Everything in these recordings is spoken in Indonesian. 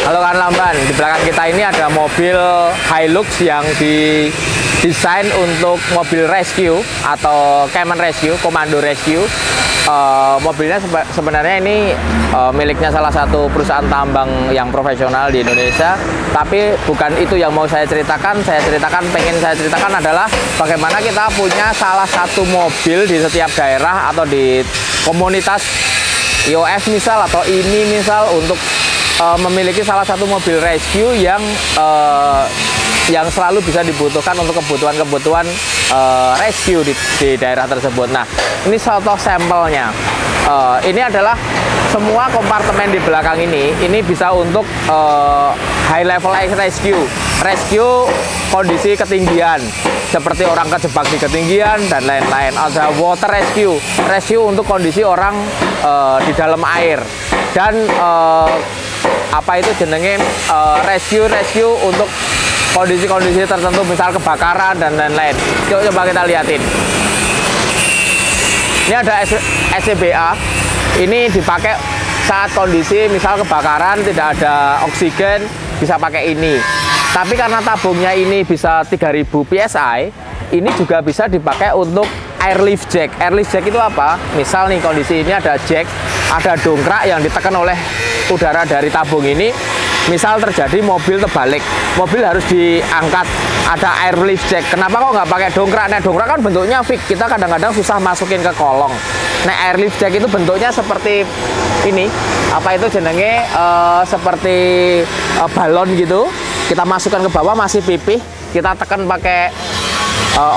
Halo kawan lamban, di belakang kita ini ada mobil Hilux yang didesain untuk mobil rescue atau Cayman Rescue, Komando Rescue. Mobilnya sebenarnya ini miliknya salah satu perusahaan tambang yang profesional di Indonesia. Tapi bukan itu yang mau saya ceritakan. Pengen saya ceritakan adalah bagaimana kita punya salah satu mobil di setiap daerah atau di komunitas IOF misal atau ini misal untuk memiliki salah satu mobil rescue yang selalu bisa dibutuhkan untuk kebutuhan rescue di daerah tersebut. Nah, ini contoh sampelnya. Ini adalah semua kompartemen di belakang ini bisa untuk high level rescue kondisi ketinggian seperti orang kejebak di ketinggian dan lain-lain. Ada water rescue untuk kondisi orang di dalam air, dan apa itu jenenge rescue untuk kondisi-kondisi tertentu, misal kebakaran dan lain-lain. Coba kita lihatin. Ini ada SCBA. Ini dipakai saat kondisi misal kebakaran tidak ada oksigen, bisa pakai ini. Tapi karena tabungnya ini bisa 3000 PSI, ini juga bisa dipakai untuk airlift jack. Airlift jack itu apa? Misal nih kondisi ini ada jack, ada dongkrak yang ditekan oleh udara dari tabung ini. Misal terjadi mobil terbalik, mobil harus diangkat, ada airlift jack. Kenapa kok nggak pakai dongkrak? Nah, dongkrak kan bentuknya fix, kita kadang-kadang susah masukin ke kolong. Nah, airlift jack itu bentuknya seperti ini, apa itu jenenge, seperti balon gitu. Kita masukkan ke bawah, masih pipih, kita tekan pakai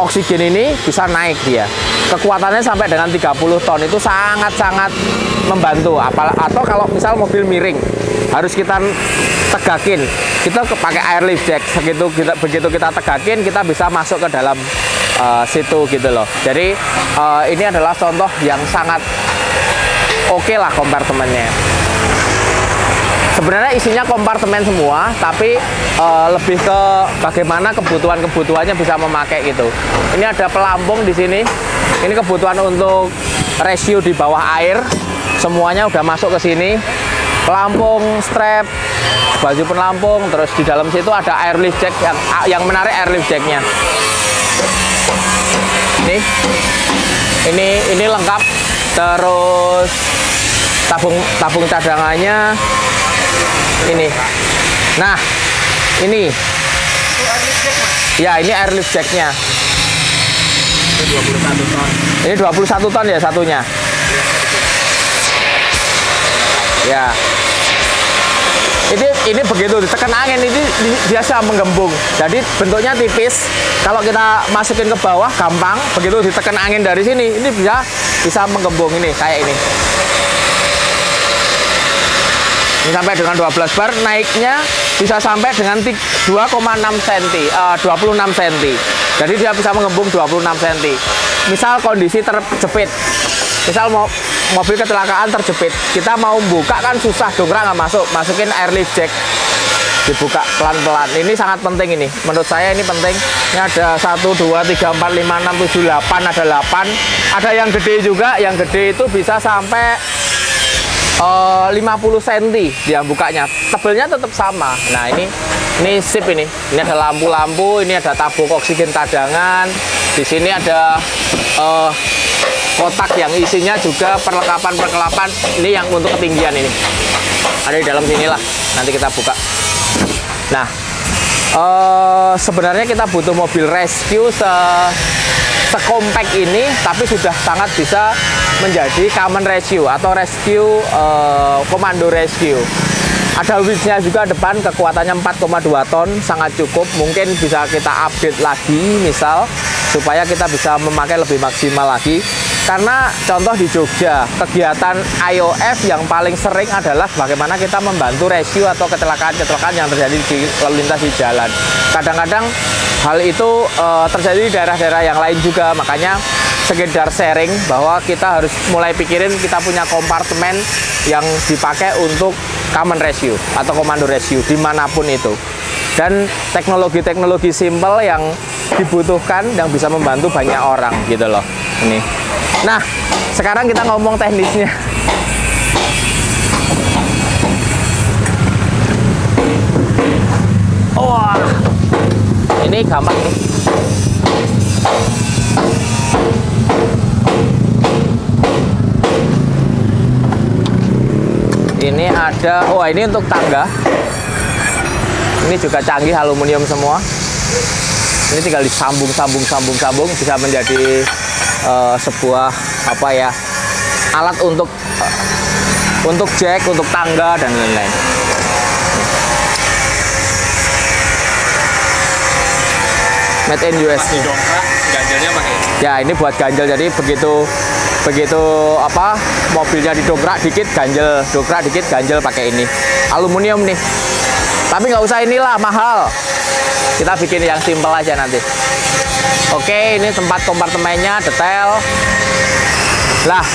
oksigen, ini bisa naik dia. Kekuatannya sampai dengan 30 ton, itu sangat-sangat membantu. Atau kalau misal mobil miring, harus kita tegakin, kita pakai airlift jack. Begitu kita tegakin, kita bisa masuk ke dalam situ gitu loh. Jadi ini adalah contoh yang sangat oke lah kompartemennya. Sebenarnya isinya kompartemen semua, tapi lebih ke bagaimana kebutuhannya bisa memakai gitu. Ini ada pelampung di sini. Ini kebutuhan untuk rescue di bawah air. Semuanya udah masuk ke sini. Pelampung, strap, baju pelampung, terus di dalam situ ada airlift jack yang menarik airlift jacknya. Ini lengkap. Terus tabung cadangannya ini. Nah, ini. Ya, ini airlift jacknya. Ini 21 ton ya satunya. Ya. Ini begitu ditekan angin ini biasa menggembung. Jadi bentuknya tipis. Kalau kita masukin ke bawah gampang. Begitu ditekan angin dari sini, ini bisa menggembung ini kayak ini. Ini sampai dengan 12 bar, naiknya bisa sampai dengan 2,6 cm, 26 cm. Jadi dia bisa menggembung 26 cm. Misal kondisi terjepit, misal mobil kecelakaan terjepit, kita mau buka kan susah, dongkrak nggak masuk, masukin airlift jack, dibuka pelan-pelan. Ini sangat penting ini, menurut saya ini penting. Ini ada 1, 2, 3, 4, 5, 6, 7, 8, ada 8. Ada yang gede juga, yang gede itu bisa sampai 50 cm dia bukanya, tebelnya tetap sama. Nah, ini sip ini ada lampu-lampu, ini ada tabung oksigen cadangan, di sini ada kotak yang isinya juga perlengkapan ini yang untuk ketinggian, ini ada di dalam sinilah, nanti kita buka. Nah, sebenarnya kita butuh mobil rescue sekompak ini, tapi sudah sangat bisa menjadi Cayman Rescue atau rescue komando rescue. Ada winch-nya juga depan, kekuatannya 4,2 ton, sangat cukup. Mungkin bisa kita update lagi misal, supaya kita bisa memakai lebih maksimal lagi. Karena contoh di Jogja, kegiatan IOF yang paling sering adalah bagaimana kita membantu rescue atau kecelakaan-kecelakaan yang terjadi di lalu lintas di jalan. Kadang-kadang hal itu terjadi di daerah-daerah yang lain juga, makanya sekedar sharing bahwa kita harus mulai pikirin kita punya kompartemen yang dipakai untuk Cayman Rescue atau Komando Rescue dimanapun itu, dan teknologi-teknologi simple yang dibutuhkan yang bisa membantu banyak orang gitu loh ini. Nah, sekarang kita ngomong teknisnya. Wah, ini gampang nih. Ini ada, wah ini untuk tangga. Ini juga canggih, aluminium semua. Ini tinggal disambung, sambung, bisa menjadi sebuah apa ya, alat untuk jack, untuk tangga dan lain-lain. Made in US. Ganjalnya pakai. Ya, ini buat ganjel. Jadi begitu apa, mobilnya didongkrak dikit ganjel, dongkrak dikit ganjel pakai ini. Aluminium nih. Tapi nggak usah inilah, mahal. Kita bikin yang simple aja nanti. Oke, ini tempat kompartemennya detail. Lah,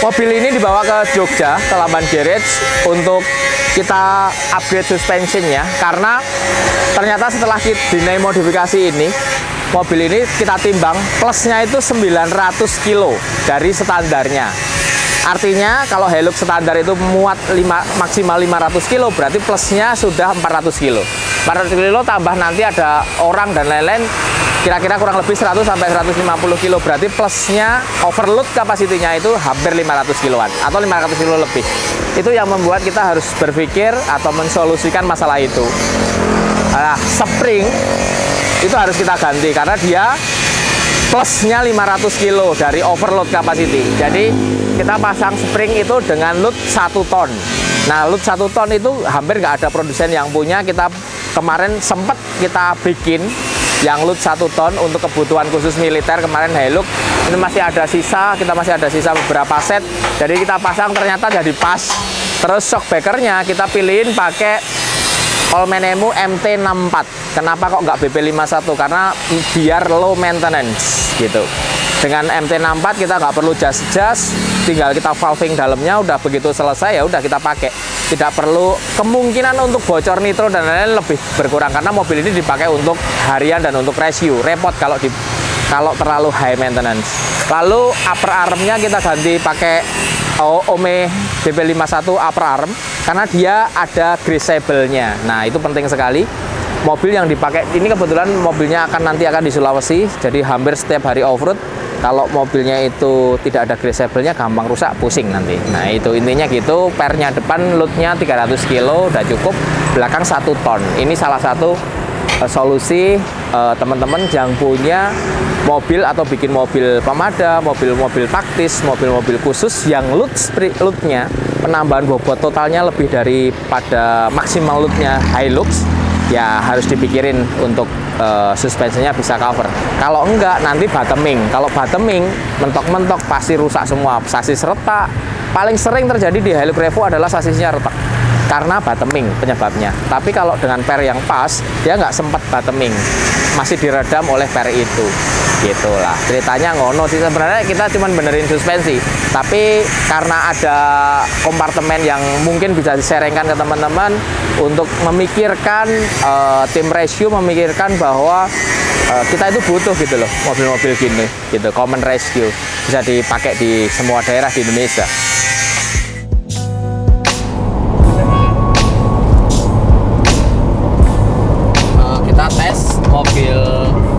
mobil ini dibawa ke Jogja, ke Lamban Garage untuk kita upgrade suspensionnya, karena ternyata setelah dinilai modifikasi ini, mobil ini kita timbang plusnya itu 900 kilo dari standarnya. Artinya kalau Hilux standar itu muat maksimal 500 kilo, berarti plusnya sudah 400 kilo. 400 kilo tambah nanti ada orang dan lain-lain, kira-kira kurang lebih 100 sampai 150 kilo, berarti plusnya overload kapasitinya itu hampir 500 kiloan atau 500 kilo lebih. Itu yang membuat kita harus berpikir atau mensolusikan masalah itu. Nah, spring itu harus kita ganti karena dia plusnya 500 kilo dari overload capacity. Jadi kita pasang spring itu dengan load 1 ton. Nah, load 1 ton itu hampir nggak ada produsen yang punya. Kita kemarin sempat kita bikin yang load 1 ton untuk kebutuhan khusus militer kemarin Hilux. Ini masih ada sisa, kita masih ada sisa beberapa set. Jadi kita pasang ternyata jadi pas. Terus shockbreakernya kita pilihin pakai Allman-Emu MT64. Kenapa kok nggak BP51? Karena biar low maintenance gitu. Dengan MT64 kita nggak perlu jas-jas, tinggal kita valving dalamnya, udah begitu selesai ya udah kita pakai. Tidak perlu, kemungkinan untuk bocor nitro dan lain-lain lebih berkurang karena mobil ini dipakai untuk harian dan untuk rescue. Repot kalau terlalu high maintenance. Lalu upper armnya kita ganti pakai Ome BP51 upper arm karena dia ada greasable-nya. Nah, itu penting sekali. Mobil yang dipakai ini kebetulan mobilnya nanti akan di Sulawesi, jadi hampir setiap hari off-road. Kalau mobilnya itu tidak ada greasable-nya gampang rusak, pusing nanti. Nah, itu intinya gitu. Pernya depan loadnya 300 kilo udah cukup, belakang 1 ton. Ini salah satu solusi teman-teman yang punya mobil atau bikin mobil pemada, mobil-mobil taktis, mobil-mobil khusus yang loadnya penambahan bobot totalnya lebih daripada maksimal loadnya Hilux, ya harus dipikirin untuk suspensinya bisa cover. Kalau enggak nanti bottoming. Kalau bottoming mentok-mentok pasti rusak semua. Sasis retak. Paling sering terjadi di Hilux Revo adalah sasisnya retak karena bottoming penyebabnya. Tapi kalau dengan per yang pas, dia nggak sempat bottoming, masih diredam oleh per itu. Gitulah ceritanya ngono sih. Sebenarnya kita cuma benerin suspensi, tapi karena ada kompartemen yang mungkin bisa diserengkan ke teman-teman untuk memikirkan tim rescue, memikirkan bahwa kita itu butuh gitu loh mobil-mobil gini gitu, common rescue bisa dipakai di semua daerah di Indonesia. Kita tes mobil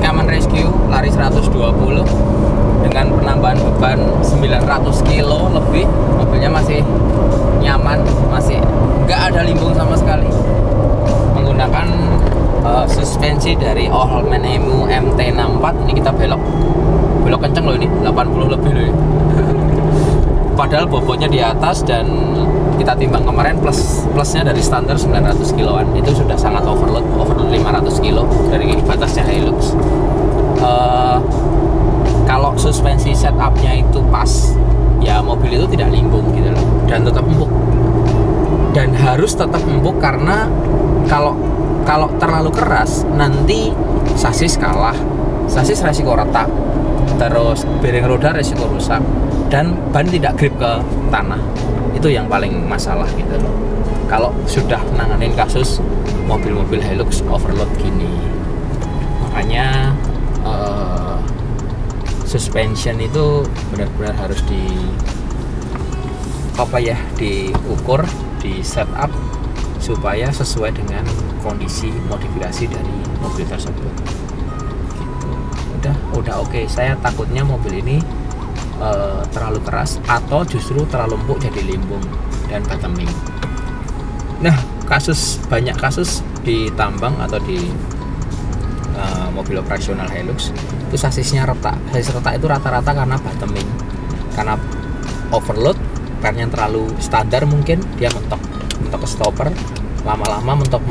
common rescue lari 120 dengan penambahan beban 900 kilo lebih. Mobilnya masih nyaman, masih nggak ada limbung sama sekali, menggunakan suspensi dari Allman-Emu MT64. Ini kita belok kenceng loh, ini 80 lebih loh ini. Padahal bobotnya di atas dan kita timbang kemarin plusnya dari standar 900 kiloan, itu sudah sangat overload 500 kilo dari batasnya Hilux. Kalau suspensi setupnya itu pas, ya mobil itu tidak limbung gitu loh, dan tetap empuk. Dan harus tetap empuk karena kalau terlalu keras nanti sasis kalah, sasis resiko retak, terus bearing roda resiko rusak, dan ban tidak grip ke tanah. Itu yang paling masalah gitu loh kalau sudah nanganin kasus mobil-mobil Hilux overload gini. Makanya suspension itu benar-benar harus diukur, di setup supaya sesuai dengan kondisi modifikasi dari mobil tersebut gitu. Udah oke. Saya takutnya mobil ini terlalu keras atau justru terlalu empuk jadi limbung dan bottoming. Nah, banyak kasus di tambang atau di mobil operasional Hilux itu sasisnya retak. Sasis retak itu rata-rata karena bottoming, karena overload, pernya terlalu standar, mungkin dia mentok ke stopper, lama-lama mentok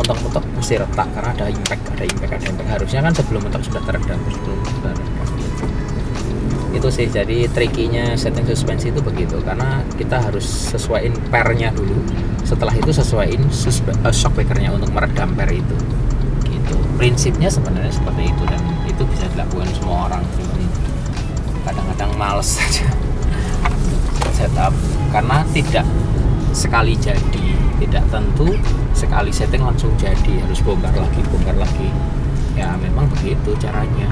mesti retak karena ada impact. Harusnya kan sebelum mentok sudah teredam. Itu sih, jadi trikinya setting suspensi itu begitu, karena kita harus sesuaiin pernya dulu, setelah itu sesuaiin shock breakernya untuk meredam per itu gitu. Prinsipnya sebenarnya seperti itu, dan itu bisa dilakukan semua orang, cuman kadang-kadang males saja setup karena tidak sekali jadi, tidak tentu sekali setting langsung jadi, harus bongkar lagi ya, memang begitu caranya.